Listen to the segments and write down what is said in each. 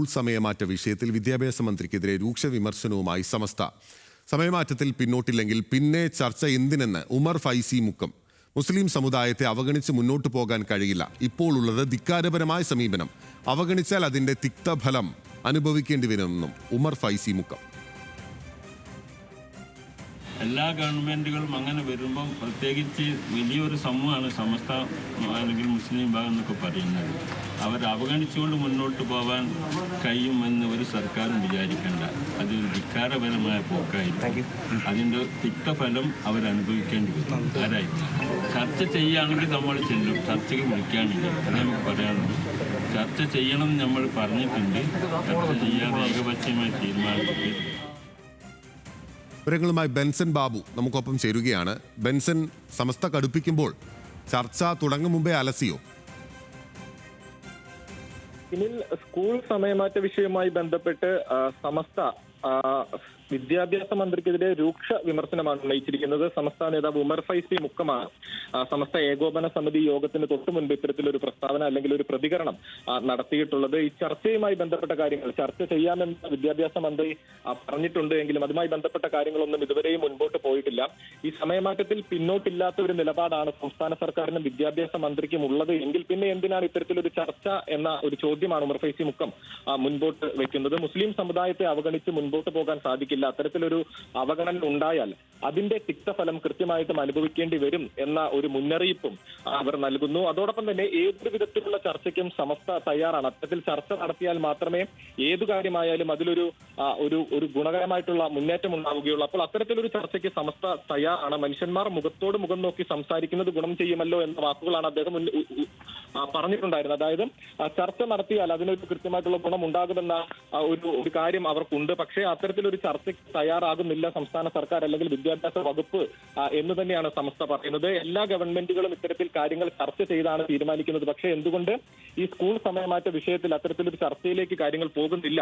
School സമയമാറ്റ വിഷയത്തിൽ വിദ്യാഭ്യാസ മന്ത്രിക്കെതിരെ രൂക്ഷ വിമർശനവുമായി സമസ്ത. സമയമാറ്റത്തിൽ പിന്നോട്ടില്ലെങ്കിൽ പിന്നെ ചർച്ച എന്തിനെന്ന് ഉമർ ഫൈസി മുക്കം. മുസ്ലിം സമുദായത്തെ അവഗണിച്ച് മുന്നോട്ടു പോകാൻ കഴിയില്ല. ഇപ്പോൾ ഉള്ളത് ധിക്കാരപരമായ സമീപനം. അവഗണിച്ചാൽ അതിന്റെ തിക്തഫലം അനുഭവിക്കേണ്ടി വരുമെന്നും ഉമർ ഫൈസി മുക്കം. എല്ലാ ഗവൺമെൻറ്റുകളും അങ്ങനെ വരുമ്പം പ്രത്യേകിച്ച് വലിയൊരു സമൂഹമാണ് സമസ്ത അല്ലെങ്കിൽ മുസ്ലിം വിഭാഗം എന്നൊക്കെ പറയുന്നത്. അവർ അവഗണിച്ചുകൊണ്ട് മുന്നോട്ട് പോകാൻ കഴിയുമെന്ന് ഒരു സർക്കാരും വിചാരിക്കേണ്ട. അതൊരു ധിക്കാരപരമായ പോക്കായിരിക്കും. അതിൻ്റെ തിക്തഫലം അവരനുഭവിക്കേണ്ടി വരും. ആരായിരുന്നു ചർച്ച ചെയ്യുകയാണെങ്കിൽ നമ്മൾ ചെല്ലും, ചർച്ചയ്ക്ക് വിളിക്കുകയാണെങ്കിൽ അത് നമുക്ക് പറയാനുള്ളൂ. ചർച്ച ചെയ്യണം നമ്മൾ പറഞ്ഞിട്ടുണ്ട്. ചർച്ച ചെയ്യാതെ ഏകപക്ഷീയമായി തീരുമാനിക്കരുത്. വിവരങ്ങളുമായി ബെൻസൻ ബാബു നമുക്കൊപ്പം ചേരുകയാണ്. ബെൻസൻ, സമസ്ത കടുപ്പിക്കുമ്പോൾ ചർച്ച തുടങ്ങും മുമ്പേ അലസിയോ? ഇതിൽ സ്കൂൾ സമയമാറ്റ വിഷയവുമായി ബന്ധപ്പെട്ട് സമസ്ത വിദ്യാഭ്യാസ മന്ത്രിക്കെതിരെ രൂക്ഷ വിമർശനമാണ് ഉന്നയിച്ചിരിക്കുന്നത്. സമസ്ത നേതാവ് ഉമർ ഫൈസി മുക്കമാണ് സമസ്ത ഏകോപന സമിതി യോഗത്തിന് തൊട്ടു മുൻപ് ഇത്തരത്തിലൊരു പ്രസ്താവന അല്ലെങ്കിൽ ഒരു പ്രതികരണം നടത്തിയിട്ടുള്ളത്. ഈ ചർച്ചയുമായി ബന്ധപ്പെട്ട കാര്യങ്ങൾ ചർച്ച ചെയ്യാമെന്ന് വിദ്യാഭ്യാസ മന്ത്രി പറഞ്ഞിട്ടുണ്ട് എങ്കിലും അതുമായി ബന്ധപ്പെട്ട കാര്യങ്ങളൊന്നും ഇതുവരെയും മുൻപോട്ട് പോയിട്ടില്ല. ഈ സമയമാറ്റത്തിൽ പിന്നോട്ടില്ലാത്ത ഒരു നിലപാടാണ് സംസ്ഥാന സർക്കാരിനും വിദ്യാഭ്യാസ മന്ത്രിക്കും ഉള്ളത് എങ്കിൽ പിന്നെ എന്തിനാണ് ഇത്തരത്തിലൊരു ചർച്ച എന്ന ഒരു ചോദ്യമാണ് ഉമർ ഫൈസി മുക്കം മുൻപോട്ട് വെക്കുന്നത്. മുസ്ലിം സമുദായത്തെ അവഗണിച്ച് മുൻപോട്ട് പോകാൻ സാധിക്കില്ല. അത്തരത്തിലൊരു അവഗണന ഉണ്ടായാൽ അതിന്റെ തിക്തഫലം കൃത്യമായിട്ടും അനുഭവിക്കേണ്ടി വരും എന്ന ഒരു മുന്നറിയിപ്പും അവർ നൽകുന്നു. അതോടൊപ്പം തന്നെ ഏതൊരു വിധത്തിലുള്ള ചർച്ചയ്ക്കും സമസ്ത തയ്യാറാണ്. അത്തരത്തിൽ ചർച്ച നടത്തിയാൽ മാത്രമേ ഏതു കാര്യമായാലും അതിലൊരു ഒരു ഗുണകരമായിട്ടുള്ള മുന്നേറ്റം ഉണ്ടാവുകയുള്ളൂ. അപ്പോൾ അത്തരത്തിലൊരു ചർച്ചയ്ക്ക് സമസ്ത തയ്യാറാണ്. മനുഷ്യന്മാർ മുഖത്തോട് മുഖം നോക്കി സംസാരിക്കുന്നത് ഗുണം ചെയ്യുമല്ലോ എന്ന വാക്കുകളാണ് അദ്ദേഹം പറഞ്ഞിട്ടുണ്ടായിരുന്നത്. അതായത് ചർച്ച നടത്തിയാൽ അതിനൊരു കൃത്യമായിട്ടുള്ള ഗുണം ഉണ്ടാകുമെന്ന ഒരു കാര്യം അവർക്കുണ്ട്. പക്ഷേ അത്തരത്തിലൊരു ചർച്ചയ്ക്ക് തയ്യാറാകുന്നില്ല സംസ്ഥാന സർക്കാർ അല്ലെങ്കിൽ വിദ്യാഭ്യാസ വകുപ്പ് എന്ന് തന്നെയാണ് സമസ്ത പറയുന്നത്. എല്ലാ ഗവൺമെന്റുകളും ഇത്തരത്തിൽ കാര്യങ്ങൾ ചർച്ച ചെയ്താണ് തീരുമാനിക്കുന്നത്. പക്ഷേ എന്തുകൊണ്ട് ഈ സ്കൂൾ സമയമാറ്റ വിഷയത്തിൽ അത്തരത്തിലൊരു ചർച്ചയിലേക്ക് കാര്യങ്ങൾ പോകുന്നില്ല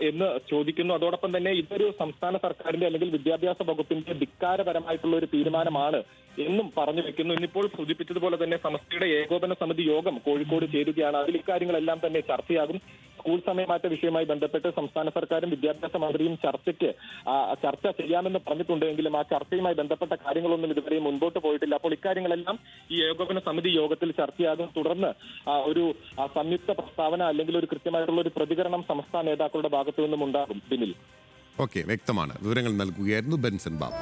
എന്ന് ചോദിക്കുന്നു. അതോടൊപ്പം തന്നെ ഇതൊരു സംസ്ഥാന സർക്കാരിന്റെ അല്ലെങ്കിൽ വിദ്യാഭ്യാസ വകുപ്പിന്റെ ധിക്കാരപരമായിട്ടുള്ള ഒരു തീരുമാനമാണ് എന്നും പറഞ്ഞു വെക്കുന്നു. ഇന്നിപ്പോൾ സൂചിപ്പിച്ചതുപോലെ തന്നെ സമസ്തയുടെ ഏകോപന സമിതി യോഗം കോഴിക്കോട് ചേരുകയാണ്. അതിൽ ഇക്കാര്യങ്ങളെല്ലാം തന്നെ ചർച്ചയാകും. സ്കൂൾ സമയമാറ്റ വിഷയവുമായി ബന്ധപ്പെട്ട് സംസ്ഥാന സർക്കാരും വിദ്യാഭ്യാസ മന്ത്രിയും ചർച്ച ചെയ്യാമെന്ന് പറഞ്ഞിട്ടുണ്ടെങ്കിലും ആ ചർച്ചയുമായി ബന്ധപ്പെട്ട കാര്യങ്ങളൊന്നും ഇതുവരെ മുൻപോട്ട് പോയിട്ടില്ല. അപ്പോൾ ഇക്കാര്യങ്ങളെല്ലാം ഈ ഏകോപന സമിതി യോഗത്തിൽ ചർച്ചയാകും. തുടർന്ന് ഒരു സംയുക്ത പ്രസ്താവന അല്ലെങ്കിൽ ഒരു കൃത്യമായിട്ടുള്ള ഒരു പ്രതികരണം സംസ്ഥാന നേതാക്കളുടെ ഭാഗത്തു നിന്നും ഉണ്ടാകും. ബിനിൽ, ഓക്കെ, വ്യക്തമാണ്. വിവരങ്ങൾ നൽകുകയായിരുന്നു ബെൻസൻ ബാബു.